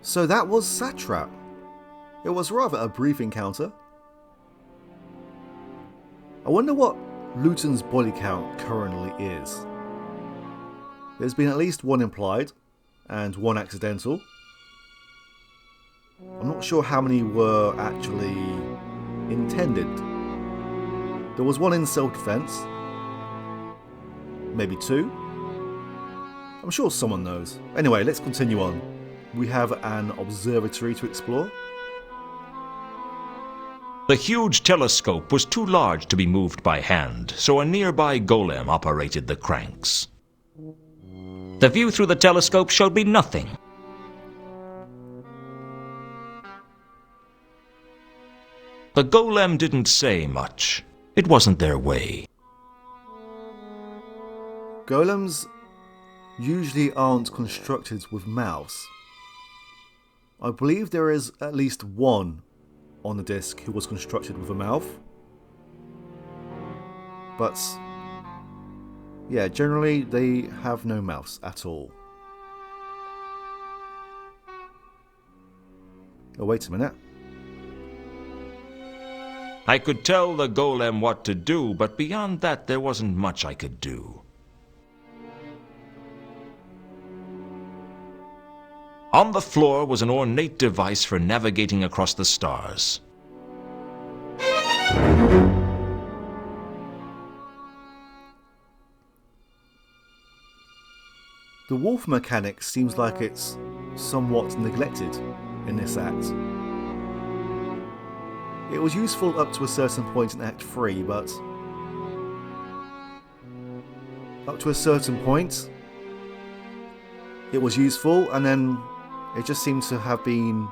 So that was Satrap. It was rather a brief encounter. I wonder what Luton's body count currently is. There's been at least one implied, and one accidental. I'm not sure how many were actually intended. There was one in self-defense. Maybe two. I'm sure someone knows. Anyway, let's continue on. We have an observatory to explore. The huge telescope was too large to be moved by hand, so a nearby golem operated the cranks. The view through the telescope showed me nothing. The golem didn't say much. It wasn't their way. Golems usually aren't constructed with mouths. I believe there is at least one on the disc who was constructed with a mouth. But yeah, generally they have no mouths at all. Oh, wait a minute. I could tell the golem what to do, but beyond that there wasn't much I could do. On the floor was an ornate device for navigating across the stars. The wolf mechanic seems like it's somewhat neglected in this act. It was useful up to a certain point in Act 3, but up to a certain point it was useful, and then it just seems to have been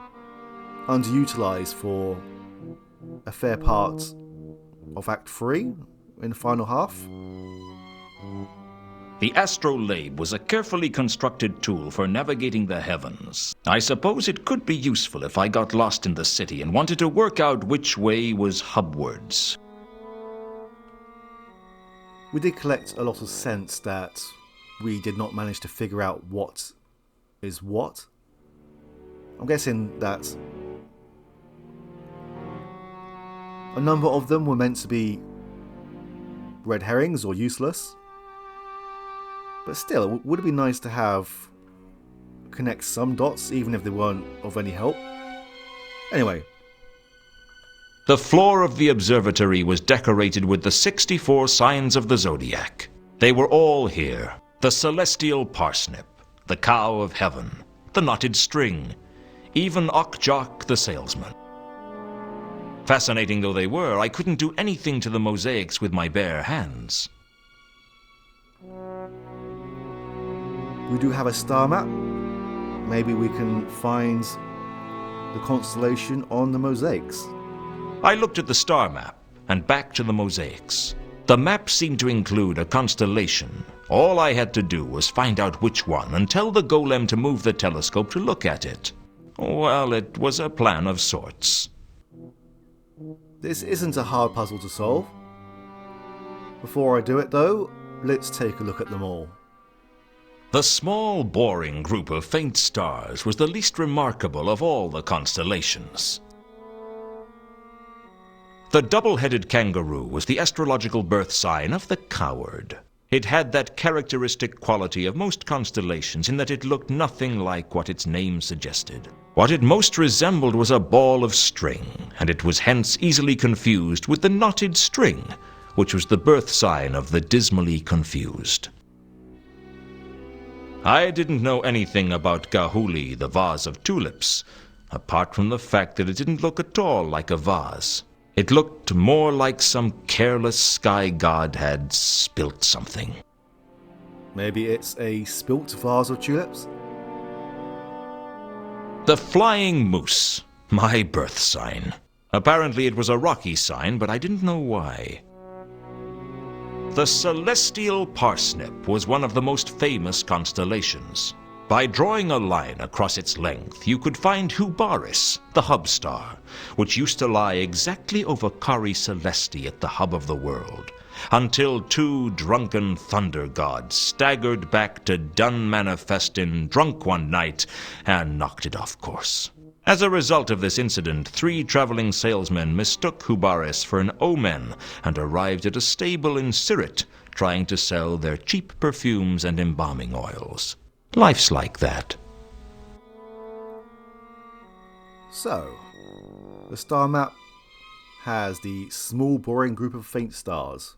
underutilized for a fair part of Act 3 in the final half. The astrolabe was a carefully constructed tool for navigating the heavens. I suppose it could be useful if I got lost in the city and wanted to work out which way was hubwards. We did collect a lot of sense that we did not manage to figure out what is what. I'm guessing that a number of them were meant to be red herrings or useless. But still, it would have been nice to have connect some dots, even if they weren't of any help. Anyway. The floor of the observatory was decorated with the 64 signs of the zodiac. They were all here. The celestial parsnip, the cow of heaven, the knotted string, even Okjok the salesman. Fascinating though they were, I couldn't do anything to the mosaics with my bare hands. We do have a star map. Maybe we can find the constellation on the mosaics. I looked at the star map and back to the mosaics. The map seemed to include a constellation. All I had to do was find out which one and tell the golem to move the telescope to look at it. Well, it was a plan of sorts. This isn't a hard puzzle to solve. Before I do it though, let's take a look at them all. The small, boring group of faint stars was the least remarkable of all the constellations. The double-headed kangaroo was the astrological birth sign of the coward. It had that characteristic quality of most constellations in that it looked nothing like what its name suggested. What it most resembled was a ball of string, and it was hence easily confused with the knotted string, which was the birth sign of the dismally confused. I didn't know anything about Gahuli, the vase of tulips, apart from the fact that it didn't look at all like a vase. It looked more like some careless sky god had spilt something. Maybe it's a spilt vase of tulips? The flying moose, my birth sign. Apparently it was a rocky sign, but I didn't know why. The celestial parsnip was one of the most famous constellations. By drawing a line across its length, you could find Hubaris, the hub star, which used to lie exactly over Cari Celesti at the hub of the world, until two drunken thunder gods staggered back to Dunmanifestin drunk one night and knocked it off course. As a result of this incident, 3 traveling salesmen mistook Hubaris for an omen and arrived at a stable in Sirit, trying to sell their cheap perfumes and embalming oils. Life's like that. So, the star map has the small, boring group of faint stars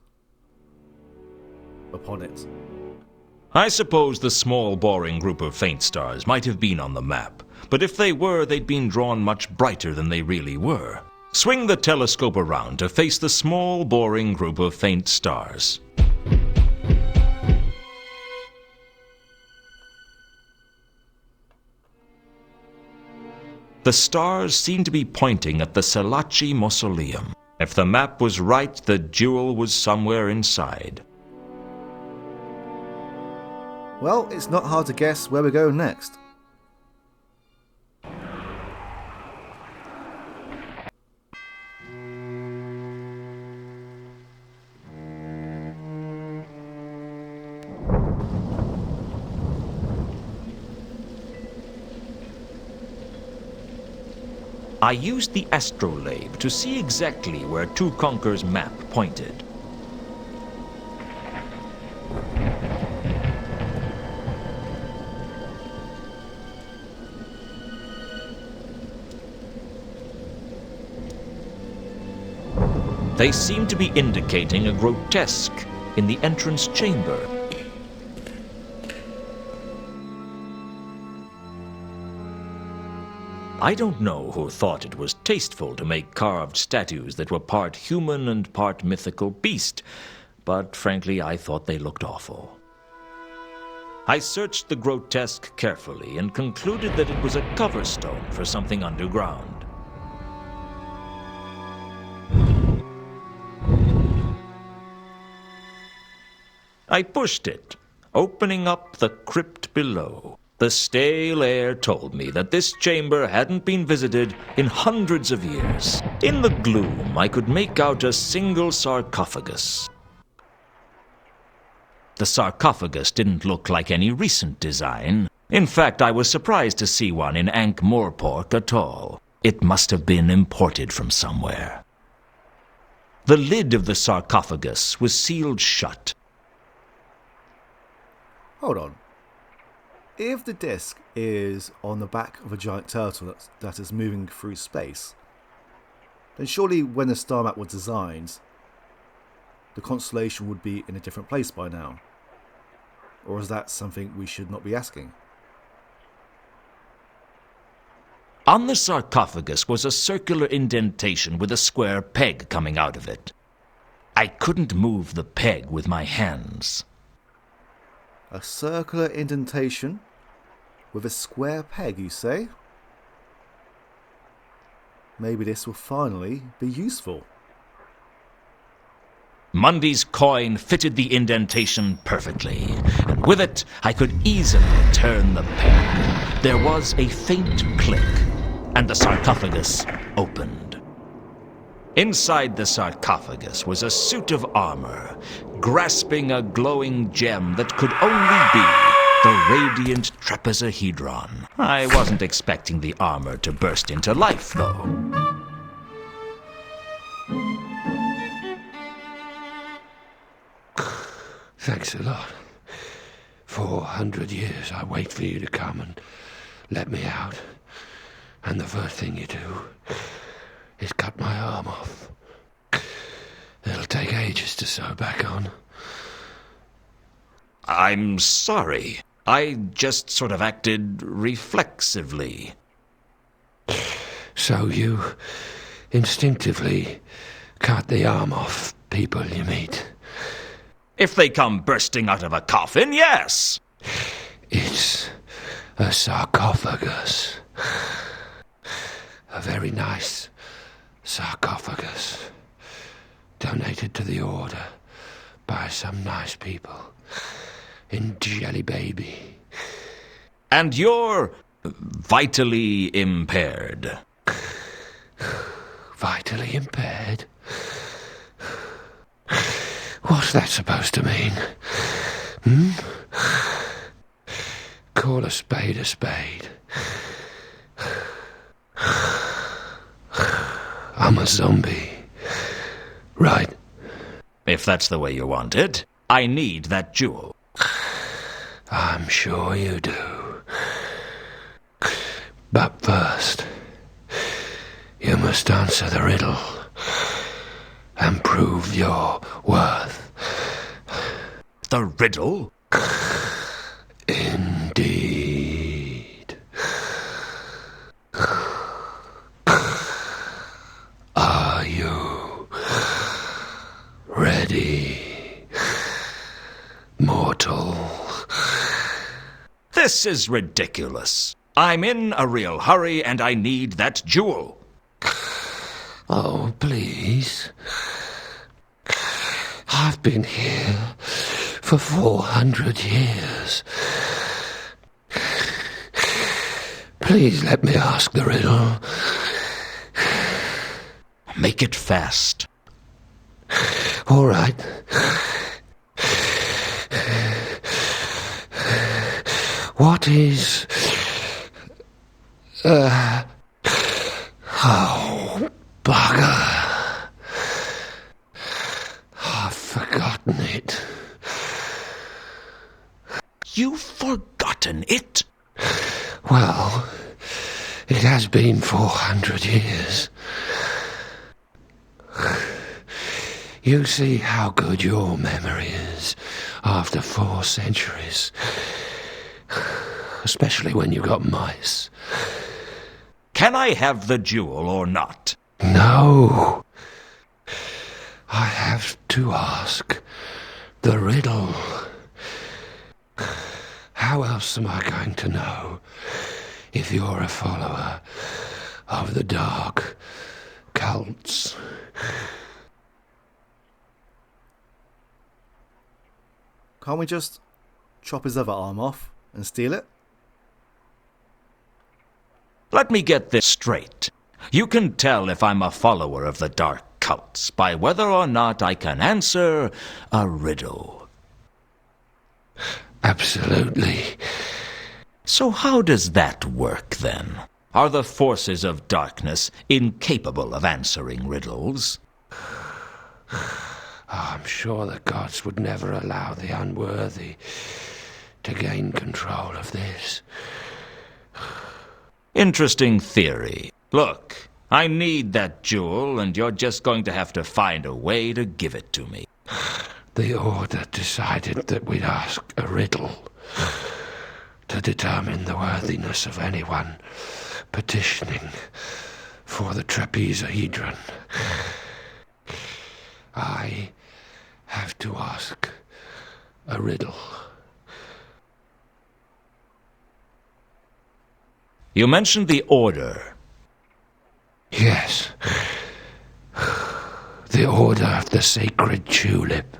upon it. I suppose the small, boring group of faint stars might have been on the map, but if they were, they'd been drawn much brighter than they really were. Swing the telescope around to face the small, boring group of faint stars. The stars seem to be pointing at the Selachi Mausoleum. If the map was right, the jewel was somewhere inside. Well, it's not hard to guess where we're going next. I used the astrolabe to see exactly where Tukonker's map pointed. They seem to be indicating a grotesque in the entrance chamber. I don't know who thought it was tasteful to make carved statues that were part human and part mythical beast, but frankly I thought they looked awful. I searched the grotesque carefully and concluded that it was a cover stone for something underground. I pushed it, opening up the crypt below. The stale air told me that this chamber hadn't been visited in hundreds of years. In the gloom, I could make out a single sarcophagus. The sarcophagus didn't look like any recent design. In fact, I was surprised to see one in Ankh-Morpork at all. It must have been imported from somewhere. The lid of the sarcophagus was sealed shut. Hold on. If the disc is on the back of a giant turtle that is moving through space, then surely when the star map was designed, the constellation would be in a different place by now. Or is that something we should not be asking? On the sarcophagus was a circular indentation with a square peg coming out of it. I couldn't move the peg with my hands. A circular indentation with a square peg, you say? Maybe this will finally be useful. Mundy's coin fitted the indentation perfectly, and with it I could easily turn the peg. There was a faint click, and the sarcophagus opened. Inside the sarcophagus was a suit of armor, grasping a glowing gem that could only be the radiant trapezohedron. I wasn't expecting the armor to burst into life, though. Thanks a lot. 400 years I wait for you to come and let me out. And the first thing you do is cut my arm off. It'll take ages to sew back on. I'm sorry. I just sort of acted reflexively. So you instinctively cut the arm off people you meet? If they come bursting out of a coffin, yes. It's a sarcophagus. A very nice sarcophagus. Donated to the Order by some nice people in Jelly Baby. And you're vitally impaired. Vitally impaired? What's that supposed to mean? Call a spade a spade. I'm a zombie. Right. If that's the way you want it, I need that jewel. I'm sure you do. But first, you must answer the riddle and prove your worth. The riddle? Indeed. Are you ready, mortal? This is ridiculous. I'm in a real hurry and I need that jewel. Oh, please. I've been here for 400 years. Please let me ask the riddle. Make it fast. All right. What is... Oh, bugger. I've forgotten it. You've forgotten it? Well, it has been 400 years. You see how good your memory is after 4 centuries. Especially when you've got mice. Can I have the jewel or not? No. I have to ask the riddle. How else am I going to know if you're a follower of the dark cults? Can't we just chop his other arm off and steal it? Let me get this straight. You can tell if I'm a follower of the dark cults by whether or not I can answer a riddle. Absolutely. So how does that work, then? Are the forces of darkness incapable of answering riddles? I'm sure the gods would never allow the unworthy to gain control of this. Interesting theory. Look, I need that jewel, and you're just going to have to find a way to give it to me. The Order decided that we'd ask a riddle to determine the worthiness of anyone petitioning for the trapezohedron. I have to ask a riddle. You mentioned the Order. Yes. The Order of the Sacred Tulip.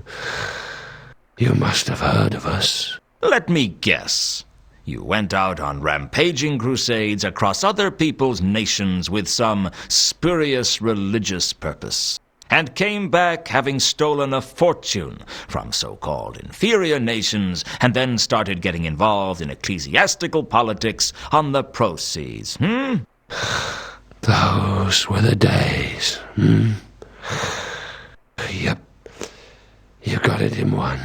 You must have heard of us. Let me guess. You went out on rampaging crusades across other people's nations with some spurious religious purpose, and came back having stolen a fortune from so-called inferior nations, and then started getting involved in ecclesiastical politics on the proceeds, Those were the days, Yep. You got it in one.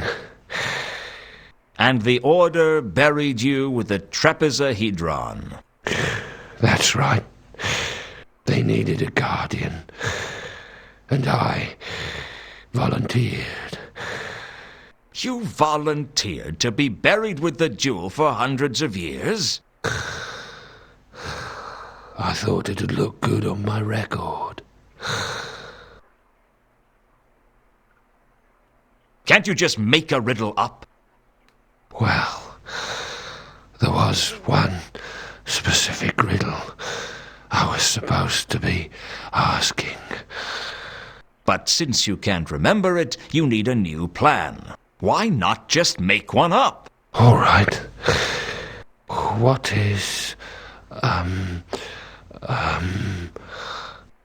And the Order buried you with the trapezohedron. That's right. They needed a guardian. And I volunteered. You volunteered to be buried with the jewel for hundreds of years? I thought it'd look good on my record. Can't you just make a riddle up? Well, there was one specific riddle I was supposed to be asking. But since you can't remember it, you need a new plan. Why not just make one up? All right. What is...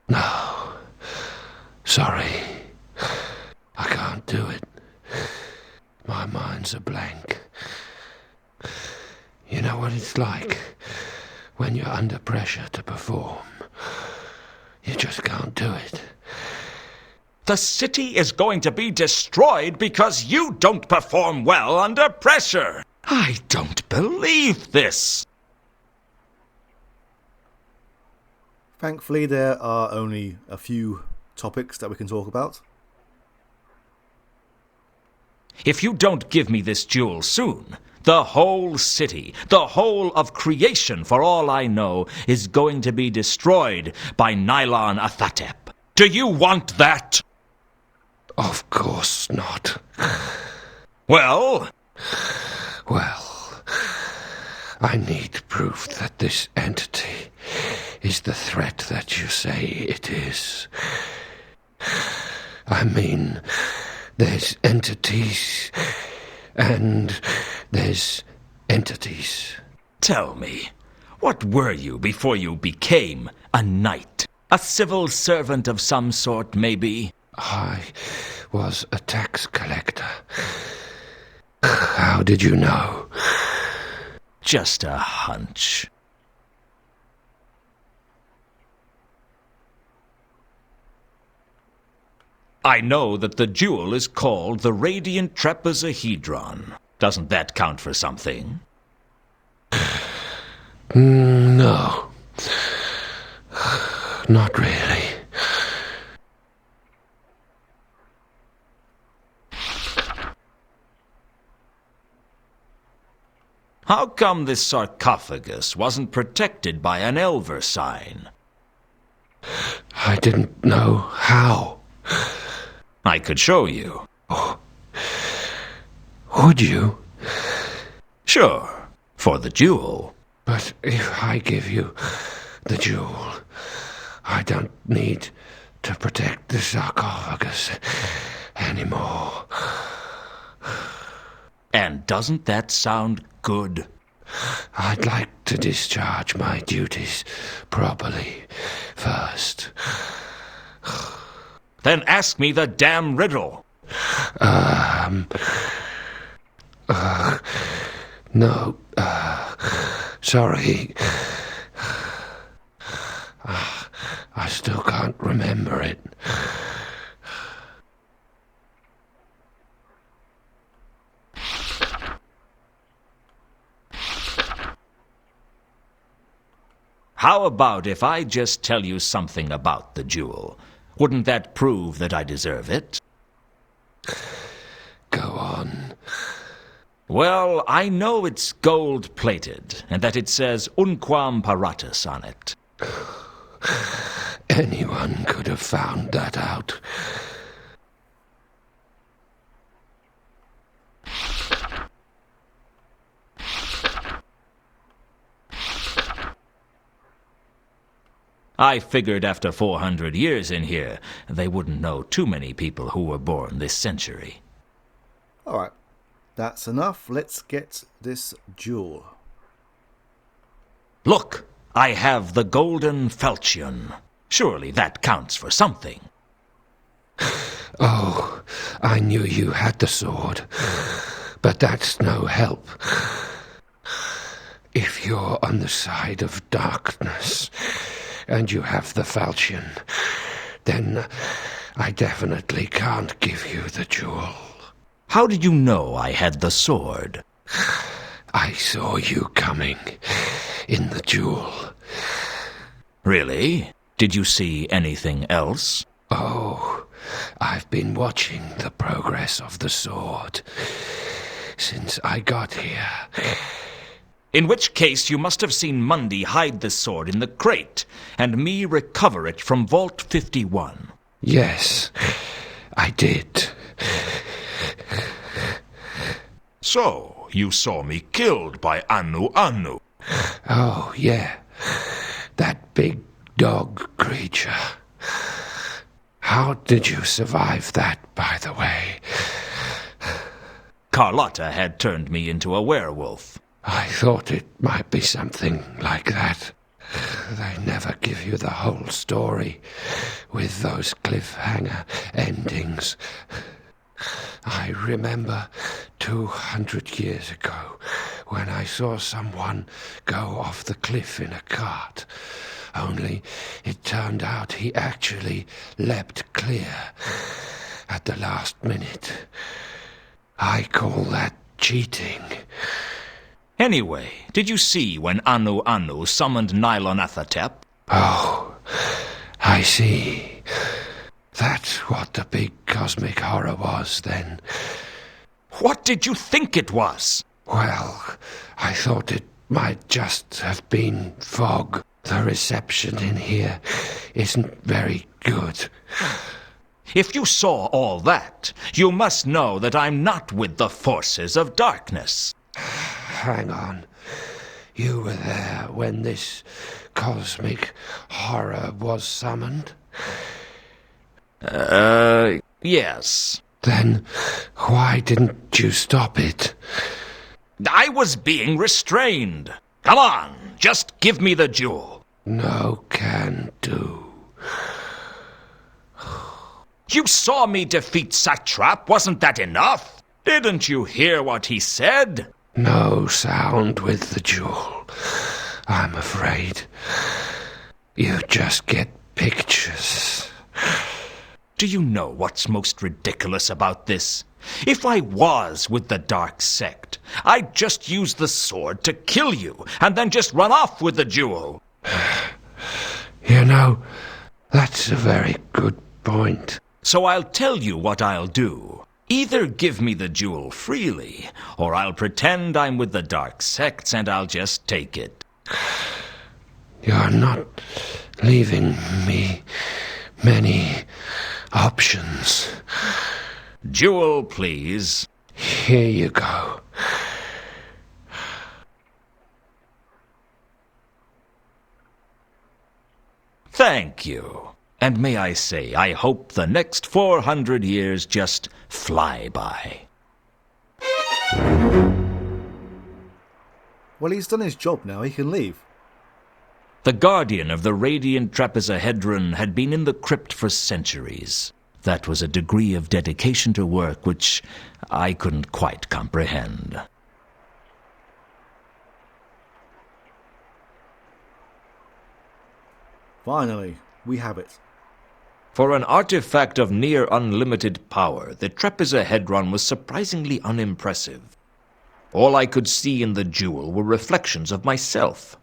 No. Sorry. I can't do it. My mind's a blank. You know what it's like when you're under pressure to perform. You just can't do it. The city is going to be destroyed because you don't perform well under pressure. I don't believe this. Thankfully, there are only a few topics that we can talk about. If you don't give me this jewel soon, the whole city, the whole of creation, for all I know, is going to be destroyed by Nylon Athatep. Do you want that? Of course not. Well? Well, I need proof that this entity is the threat that you say it is. I mean, there's entities and there's entities. Tell me, what were you before you became a knight? A civil servant of some sort, maybe? I was a tax collector. How did you know? Just a hunch. I know that the jewel is called the Radiant Trapezohedron. Doesn't that count for something? No. Not really. How come this sarcophagus wasn't protected by an Elver sign? I didn't know how. I could show you. Oh. Would you? Sure, for the jewel. But if I give you the jewel, I don't need to protect the sarcophagus anymore. And doesn't that sound good? I'd like to discharge my duties properly first. Then ask me the damn riddle. No, sorry. I still can't remember it. How about if I just tell you something about the jewel? Wouldn't that prove that I deserve it? Go on. Well, I know it's gold-plated, and that it says Unquam Paratus on it. Anyone could have found that out. I figured after 400 years in here, they wouldn't know too many people who were born this century. Alright, that's enough. Let's get this jewel. Look, I have the golden falchion. Surely that counts for something. Oh, I knew you had the sword, but that's no help. If you're on the side of darkness and you have the falchion, then I definitely can't give you the jewel. How did you know I had the sword? I saw you coming in the jewel. Really? Did you see anything else? Oh, I've been watching the progress of the sword since I got here. In which case you must have seen Mundy hide the sword in the crate, and me recover it from Vault 51. Yes, I did. So, you saw me killed by Anu Anu. Oh, yeah. That big dog creature. How did you survive that, by the way? Carlotta had turned me into a werewolf. I thought it might be something like that. They never give you the whole story with those cliffhanger endings. I remember 200 years ago when I saw someone go off the cliff in a cart. Only it turned out he actually leapt clear at the last minute. I call that cheating. Anyway, did you see when Anu Anu summoned Nylonathotep? Oh, I see. That's what the big cosmic horror was then. What did you think it was? Well, I thought it might just have been fog. The reception in here isn't very good. If you saw all that, you must know that I'm not with the forces of darkness. Hang on. You were there when this cosmic horror was summoned? Yes. Then why didn't you stop it? I was being restrained. Come on, just give me the jewel. No can do. You saw me defeat Satrap, wasn't that enough? Didn't you hear what he said? No sound with the jewel, I'm afraid. You just get pictures. Do you know what's most ridiculous about this? If I was with the dark sect, I'd just use the sword to kill you, and then just run off with the jewel. You know, that's a very good point. So I'll tell you what I'll do. Either give me the jewel freely, or I'll pretend I'm with the dark sects and I'll just take it. You're not leaving me many options. Jewel, please. Here you go. Thank you. And may I say, I hope the next 400 years just fly by. Well, he's done his job now. He can leave. The guardian of the radiant trapezohedron had been in the crypt for centuries. That was a degree of dedication to work which I couldn't quite comprehend. Finally, we have it. For an artifact of near unlimited power, the trapezohedron was surprisingly unimpressive. All I could see in the jewel were reflections of myself.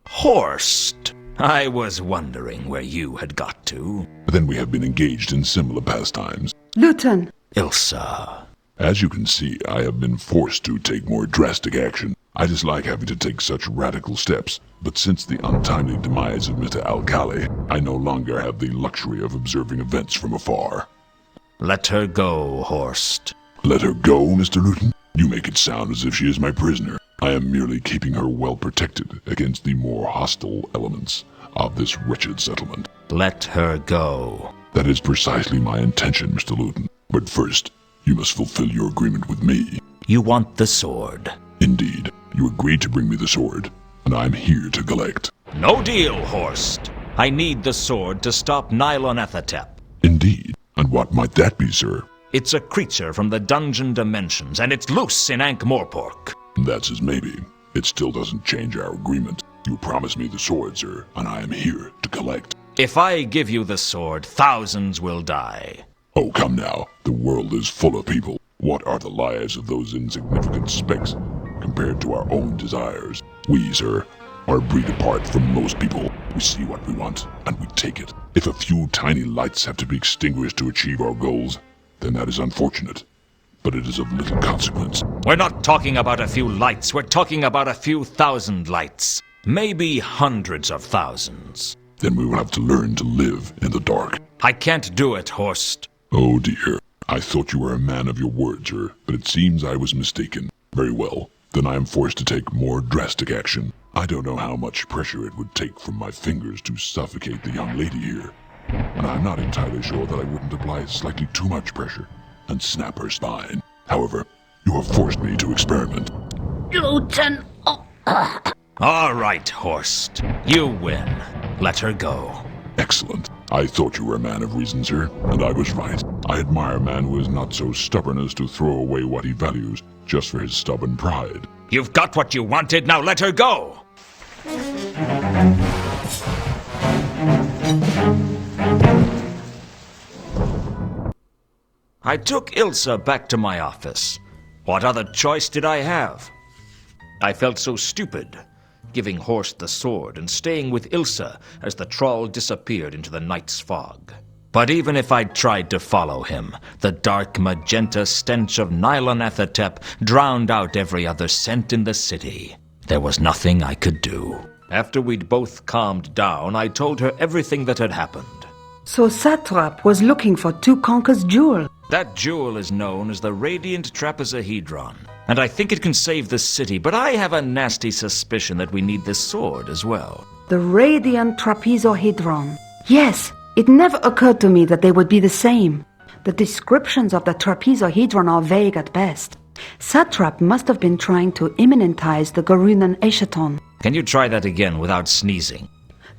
Horst, I was wondering where you had got to. But then we have been engaged in similar pastimes. Luton, Ilsa. As you can see, I have been forced to take more drastic action. I dislike having to take such radical steps, but since the untimely demise of Mr. Alcali, I no longer have the luxury of observing events from afar. Let her go, Horst. Let her go, Mr. Luton? You make it sound as if she is my prisoner. I am merely keeping her well protected against the more hostile elements of this wretched settlement. Let her go. That is precisely my intention, Mr. Luton. But first, you must fulfill your agreement with me. You want the sword. Indeed, you agreed to bring me the sword, and I'm here to collect. No deal, Horst. I need the sword to stop Nylonathotep. Indeed, and what might that be, sir? It's a creature from the dungeon dimensions, and it's loose in Ankh-Morpork. That's as maybe. It still doesn't change our agreement. You promised me the sword, sir, and I am here to collect. If I give you the sword, thousands will die. Oh, come now. The world is full of people. What are the lives of those insignificant specks compared to our own desires? We, sir, are a breed apart from most people. We see what we want, and we take it. If a few tiny lights have to be extinguished to achieve our goals, then that is unfortunate. But it is of little consequence. We're not talking about a few lights. We're talking about a few thousand lights. Maybe hundreds of thousands. Then we will have to learn to live in the dark. I can't do it, Horst. Oh dear. I thought you were a man of your word, sir, but it seems I was mistaken. Very well. Then I am forced to take more drastic action. I don't know how much pressure it would take from my fingers to suffocate the young lady here. And I'm not entirely sure that I wouldn't apply slightly too much pressure and snap her spine. However, you have forced me to experiment. Luton. Oh. All right, Horst. You win. Let her go. Excellent. I thought you were a man of reason, sir, and I was right. I admire a man who is not so stubborn as to throw away what he values just for his stubborn pride. You've got what you wanted, now let her go! I took Ilsa back to my office. What other choice did I have? I felt so stupid, giving Horst the sword and staying with Ilsa as the troll disappeared into the night's fog. But even if I'd tried to follow him, the dark magenta stench of Nylonathotep drowned out every other scent in the city. There was nothing I could do. After we'd both calmed down, I told her everything that had happened. So Satrap was looking for Tukonka's jewel. That jewel is known as the Radiant Trapezohedron, and I think it can save the city, but I have a nasty suspicion that we need this sword as well. The Radiant Trapezohedron. Yes, it never occurred to me that they would be the same. The descriptions of the trapezohedron are vague at best. Satrap must have been trying to immanentize the Garunan Eschaton. Can you try that again without sneezing?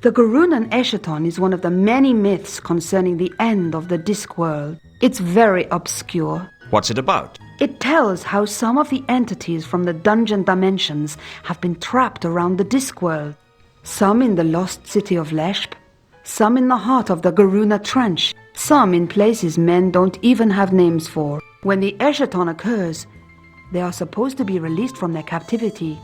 The Garunan Eschaton is one of the many myths concerning the end of the Discworld. It's very obscure. What's it about? It tells how some of the entities from the dungeon dimensions have been trapped around the Discworld. Some in the lost city of Leshp, some in the heart of the Garuna Trench, some in places men don't even have names for. When the Eschaton occurs, they are supposed to be released from their captivity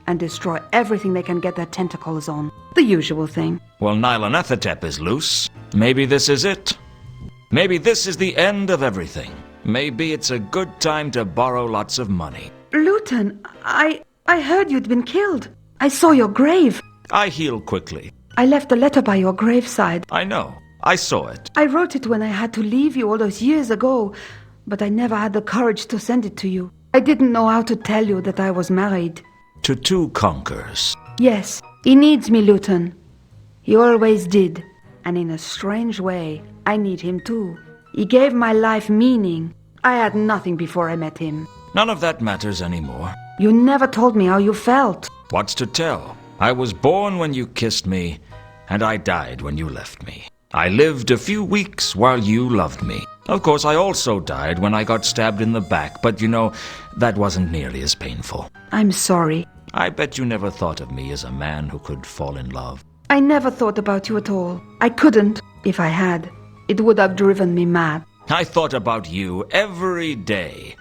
and destroy everything they can get their tentacles on. The usual thing. Well, Nylonathotep is loose. Maybe this is it. Maybe this is the end of everything. Maybe it's a good time to borrow lots of money. Luton, I heard you'd been killed. I saw your grave. I heal quickly. I left a letter by your graveside. I know. I saw it. I wrote it when I had to leave you all those years ago, but I never had the courage to send it to you. I didn't know how to tell you that I was married. To two conquerors. Yes, he needs me, Luton. He always did. And in a strange way, I need him too. He gave my life meaning. I had nothing before I met him. None of that matters anymore. You never told me how you felt. What's to tell? I was born when you kissed me, and I died when you left me. I lived a few weeks while you loved me. Of course, I also died when I got stabbed in the back, but you know, that wasn't nearly as painful. I'm sorry. I bet you never thought of me as a man who could fall in love. I never thought about you at all. I couldn't. If I had, it would have driven me mad. I thought about you every day,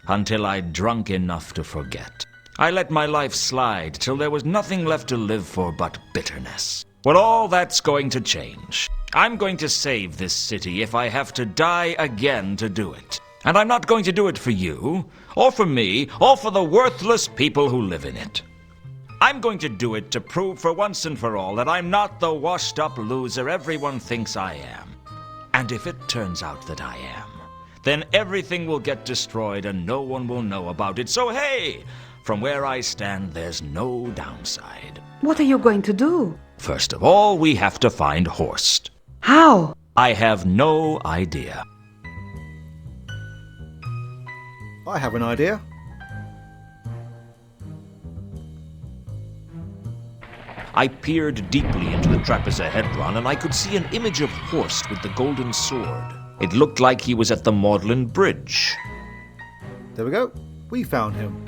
until I'd drunk enough to forget. I let my life slide till there was nothing left to live for but bitterness. Well, all that's going to change. I'm going to save this city if I have to die again to do it. And I'm not going to do it for you, or for me, or for the worthless people who live in it. I'm going to do it to prove for once and for all that I'm not the washed-up loser everyone thinks I am. And if it turns out that I am, then everything will get destroyed and no one will know about it. So hey, from where I stand, there's no downside. What are you going to do? First of all, we have to find Horst. How? I have no idea. I have an idea. I peered deeply into the trapezohedron and I could see an image of Horst with the golden sword. It looked like he was at the Maudlin Bridge. There we go. We found him.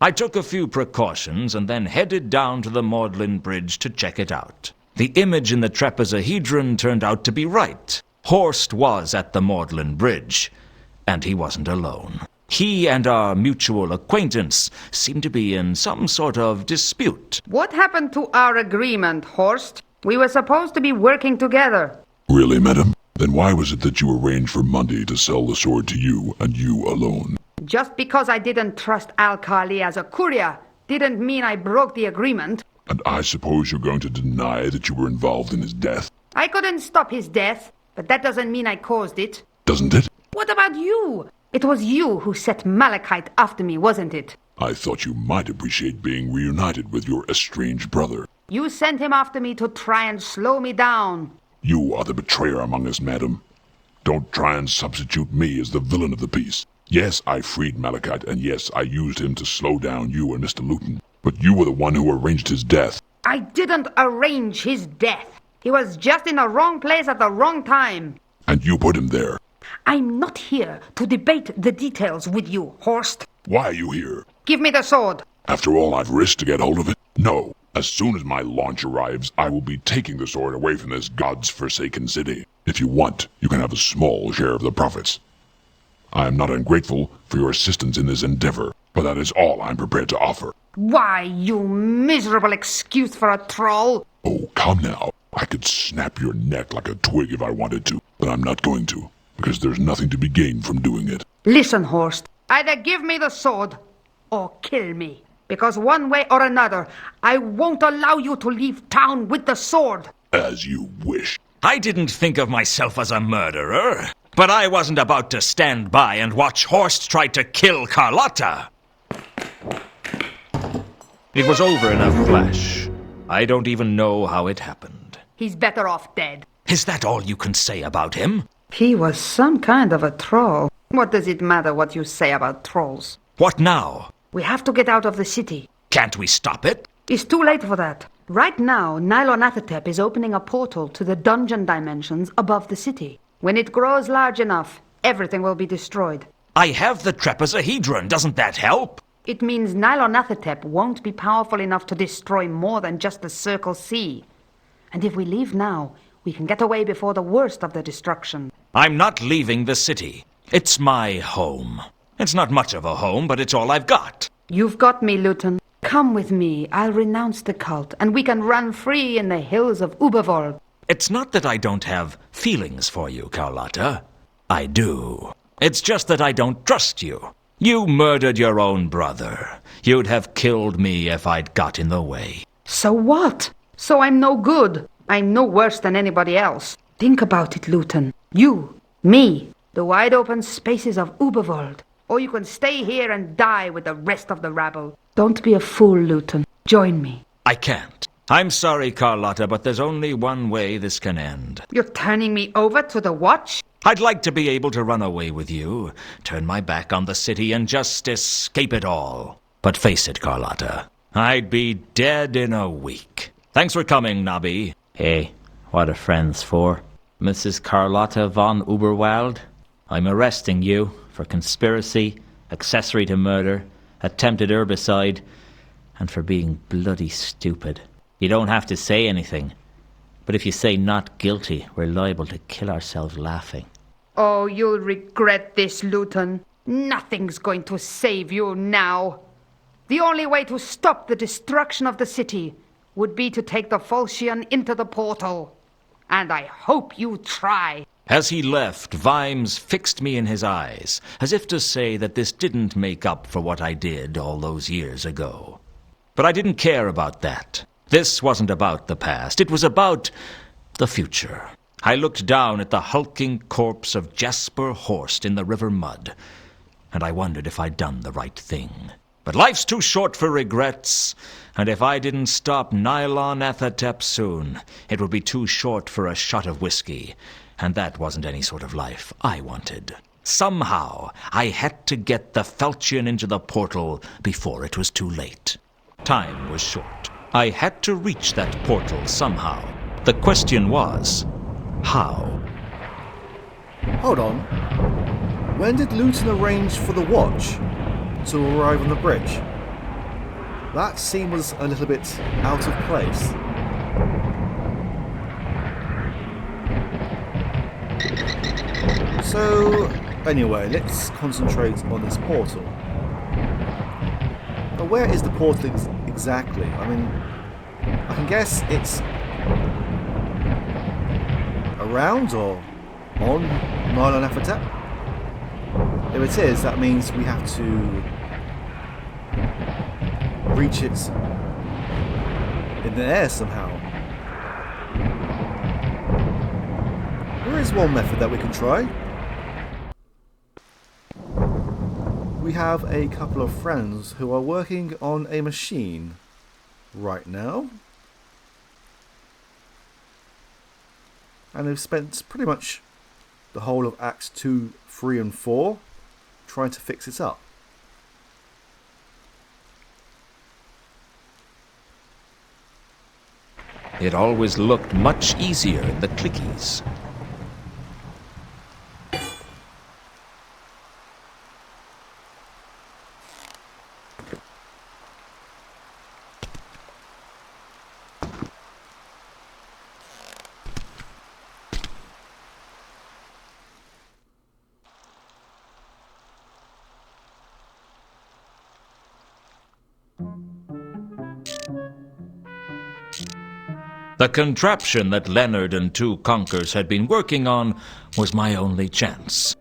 I took a few precautions and then headed down to the Maudlin Bridge to check it out. The image in the trapezohedron turned out to be right. Horst was at the Maudlin Bridge, and he wasn't alone. He and our mutual acquaintance seemed to be in some sort of dispute. What happened to our agreement, Horst? We were supposed to be working together. Really, madam? Then why was it that you arranged for Monday to sell the sword to you, and you alone? Just because I didn't trust Alkali as a courier didn't mean I broke the agreement. And I suppose you're going to deny that you were involved in his death? I couldn't stop his death, but that doesn't mean I caused it. Doesn't it? What about you? It was you who set Malachite after me, wasn't it? I thought you might appreciate being reunited with your estranged brother. You sent him after me to try and slow me down. You are the betrayer among us, madam. Don't try and substitute me as the villain of the piece. Yes, I freed Malachite, and yes, I used him to slow down you and Mr. Luton. But you were the one who arranged his death. I didn't arrange his death. He was just in the wrong place at the wrong time. And you put him there. I'm not here to debate the details with you, Horst. Why are you here? Give me the sword. After all I've risked to get hold of it? No. As soon as my launch arrives, I will be taking the sword away from this god's-forsaken city. If you want, you can have a small share of the profits. I am not ungrateful for your assistance in this endeavor, but that is all I'm prepared to offer. Why, you miserable excuse for a troll. Oh, come now. I could snap your neck like a twig if I wanted to, but I'm not going to, because there's nothing to be gained from doing it. Listen, Horst. Either give me the sword, or kill me. Because one way or another, I won't allow you to leave town with the sword. As you wish. I didn't think of myself as a murderer, but I wasn't about to stand by and watch Horst try to kill Carlotta. It was over in a flash. I don't even know how it happened. He's better off dead. Is that all you can say about him? He was some kind of a troll. What does it matter what you say about trolls? What now? We have to get out of the city. Can't we stop it? It's too late for that. Right now, Nylonathotep is opening a portal to the dungeon dimensions above the city. When it grows large enough, everything will be destroyed. I have the trapezohedron. Doesn't that help? It means Nylonathotep won't be powerful enough to destroy more than just the Circle C. And if we leave now, we can get away before the worst of the destruction. I'm not leaving the city. It's my home. It's not much of a home, but it's all I've got. You've got me, Luton. Come with me, I'll renounce the cult, And we can run free in the hills of Ubervold. It's not that I don't have feelings for you, Carlotta. I do. It's just that I don't trust you. You murdered your own brother. You'd have killed me if I'd got in the way. So what? So I'm no good. I'm no worse than anybody else. Think about it, Luton. You, me, the wide open spaces of Ubervold. Or you can stay here and die with the rest of the rabble. Don't be a fool, Luton. Join me. I can't. I'm sorry, Carlotta, but there's only one way this can end. You're turning me over to the Watch? I'd like to be able to run away with you, turn my back on the city, and just escape it all. But face it, Carlotta, I'd be dead in a week. Thanks for coming, Nobby. Hey, what are friends for? Mrs. Carlotta von Uberwald? I'm arresting you for conspiracy, accessory to murder, attempted herbicide, and for being bloody stupid. You don't have to say anything, but if you say not guilty, we're liable to kill ourselves laughing. Oh, you'll regret this, Luton. Nothing's going to save you now. The only way to stop the destruction of the city would be to take the Falchion into the portal. And I hope you try. As he left, Vimes fixed me in his eyes, as if to say that this didn't make up for what I did all those years ago. But I didn't care about that. This wasn't about the past. It was about the future. I looked down at the hulking corpse of Jasper Horst in the river mud, and I wondered if I'd done the right thing. But life's too short for regrets, and if I didn't stop Nylonathotep soon, it would be too short for a shot of whiskey, and that wasn't any sort of life I wanted. Somehow, I had to get the Falchion into the portal before it was too late. Time was short. I had to reach that portal somehow. The question was, how? Hold on. When did Luton arrange for the Watch to arrive on the bridge? That seems a little bit out of place. So, anyway, let's concentrate on this portal. Now, where is the portal exactly? I mean, I can guess it's around or on Nylonathotep. If it is, that means we have to reach it in the air somehow. There is one method that we can try. We have a couple of friends who are working on a machine right now. And they've spent pretty much the whole of Acts 2, 3 and 4 trying to fix it up. It always looked much easier in the clickies. The contraption that Leonard and two conkers had been working on was my only chance.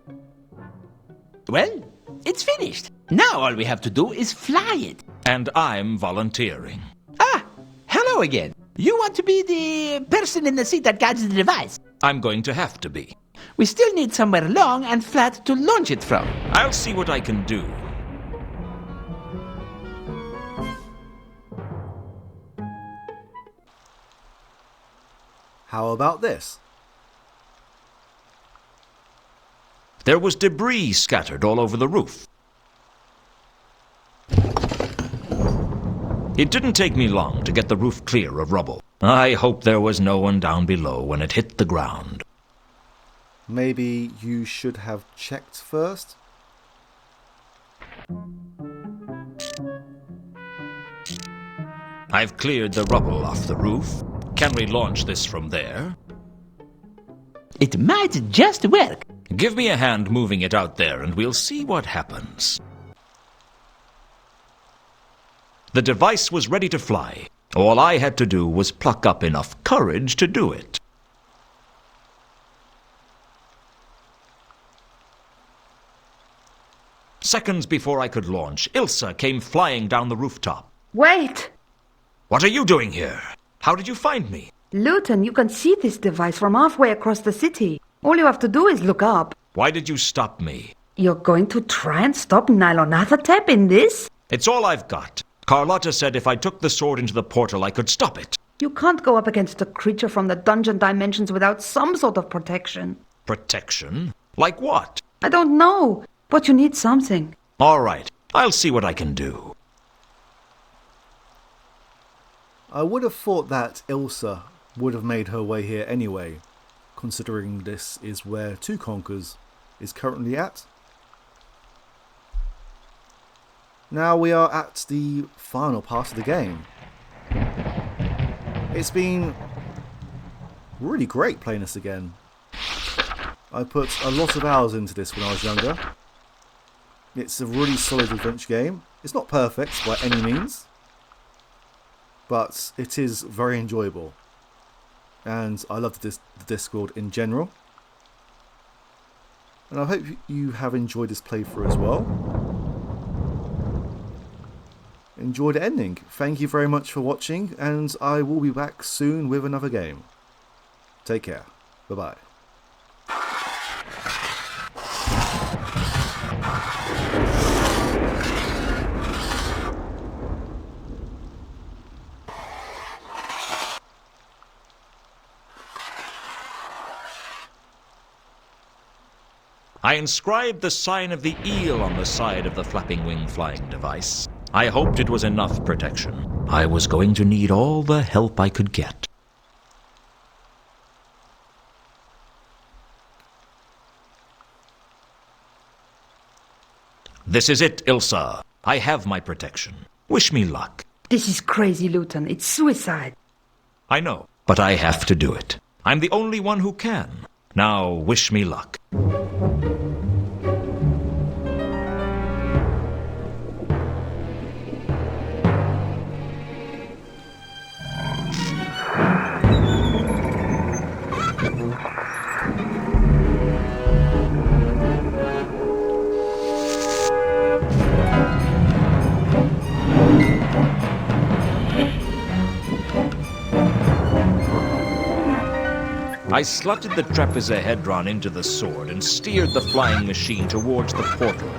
Well, it's finished. Now all we have to do is fly it. And I'm volunteering. Ah, hello again. You want to be the person in the seat that guides the device? I'm going to have to be. We still need somewhere long and flat to launch it from. I'll see what I can do. How about this? There was debris scattered all over the roof. It didn't take me long to get the roof clear of rubble. I hope there was no one down below when it hit the ground. Maybe you should have checked first? I've cleared the rubble off the roof. Can we launch this from there? It might just work. Give me a hand moving it out there and we'll see what happens. The device was ready to fly. All I had to do was pluck up enough courage to do it. Seconds before I could launch, Ilsa came flying down the rooftop. Wait! What are you doing here? How did you find me? Luton, you can see this device from halfway across the city. All you have to do is look up. Why did you stop me? You're going to try and stop Nylonathotep in this? It's all I've got. Carlotta said if I took the sword into the portal, I could stop it. You can't go up against a creature from the dungeon dimensions without some sort of protection. Protection? Like what? I don't know, but you need something. All right, I'll see what I can do. I would have thought that Ilsa would have made her way here anyway, considering this is where Two Conkers is currently at. Now we are at the final part of the game. It's been really great playing this again. I put a lot of hours into this when I was younger. It's a really solid adventure game. It's not perfect by any means, but it is very enjoyable. And I love the Discworld in general. And I hope you have enjoyed this playthrough as well. Enjoyed the ending. Thank you very much for watching, and I will be back soon with another game. Take care. Bye-bye. I inscribed the sign of the eel on the side of the flapping wing flying device. I hoped it was enough protection. I was going to need all the help I could get. This is it, Ilsa. I have my protection. Wish me luck. This is crazy, Luton. It's suicide. I know, but I have to do it. I'm the only one who can. Now, wish me luck. I slotted the trapezohedron into the sword and steered the flying machine towards the portal,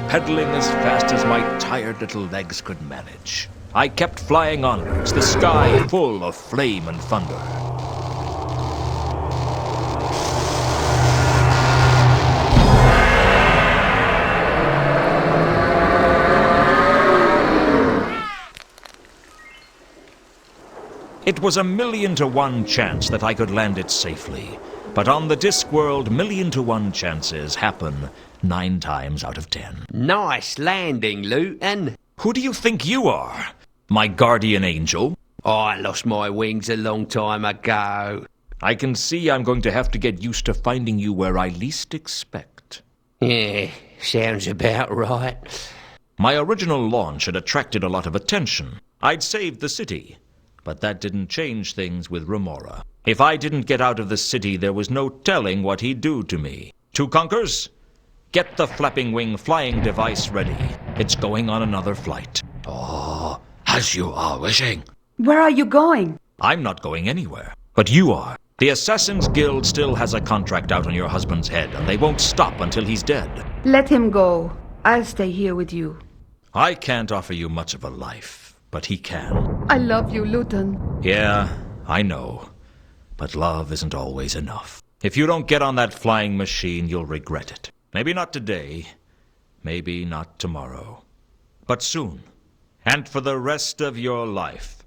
pedaling as fast as my tired little legs could manage. I kept flying onwards, the sky full of flame and thunder. It was 1,000,000 to 1 chance that I could land it safely. But on the Discworld, 1,000,000 to 1 chances happen 9 times out of 10. Nice landing, Luton. Who do you think you are? My guardian angel? I lost my wings a long time ago. I can see I'm going to have to get used to finding you where I least expect. Yeah, sounds about right. My original launch had attracted a lot of attention. I'd saved the city. But that didn't change things with Remora. If I didn't get out of the city, there was no telling what he'd do to me. Two Conkers, get the flapping wing flying device ready. It's going on another flight. Oh, as you are wishing. Where are you going? I'm not going anywhere, but you are. The Assassin's Guild still has a contract out on your husband's head, and they won't stop until he's dead. Let him go. I'll stay here with you. I can't offer you much of a life, but he can. I love you, Luton. Yeah, I know. But love isn't always enough. If you don't get on that flying machine, you'll regret it. Maybe not today, maybe not tomorrow, but soon, and for the rest of your life.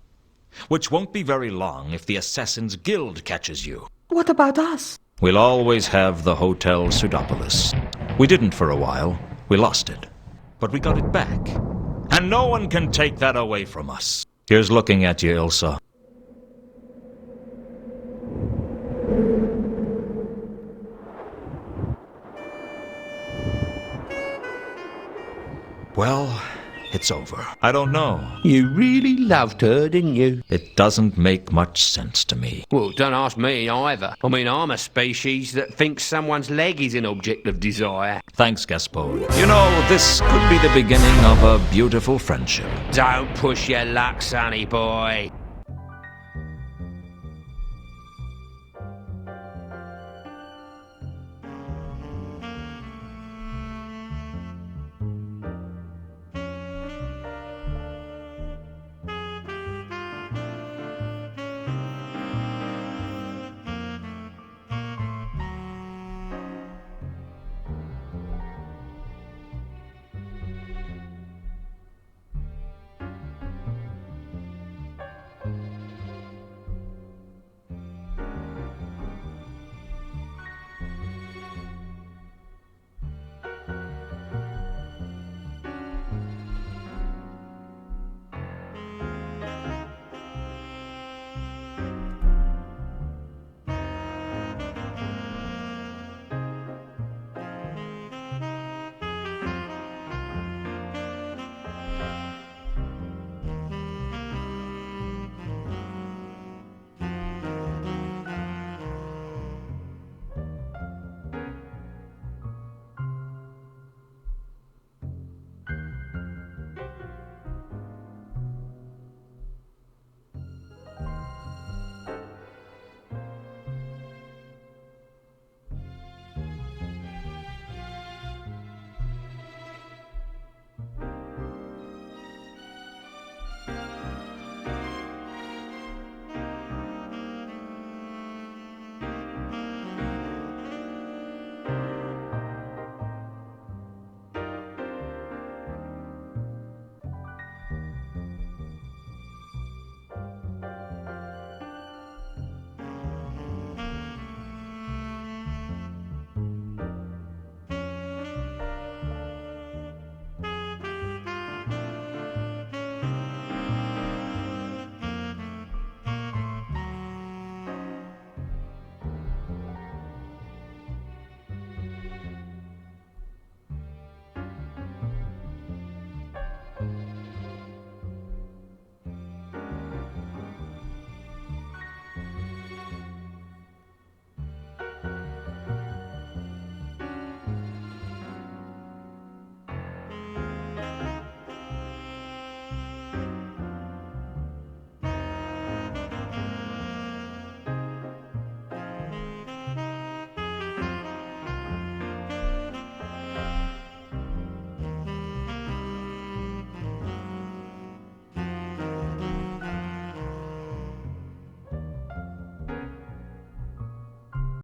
Which won't be very long if the Assassin's Guild catches you. What about us? We'll always have the Hotel Pseudopolis. We didn't for a while. We lost it. But we got it back. And no one can take that away from us. Here's looking at you, Ilsa. Well, it's over. I don't know. You really loved her, didn't you? It doesn't make much sense to me. Well, don't ask me either. I mean, I'm a species that thinks someone's leg is an object of desire. Thanks, Gaspode. You know, this could be the beginning of a beautiful friendship. Don't push your luck, sonny boy.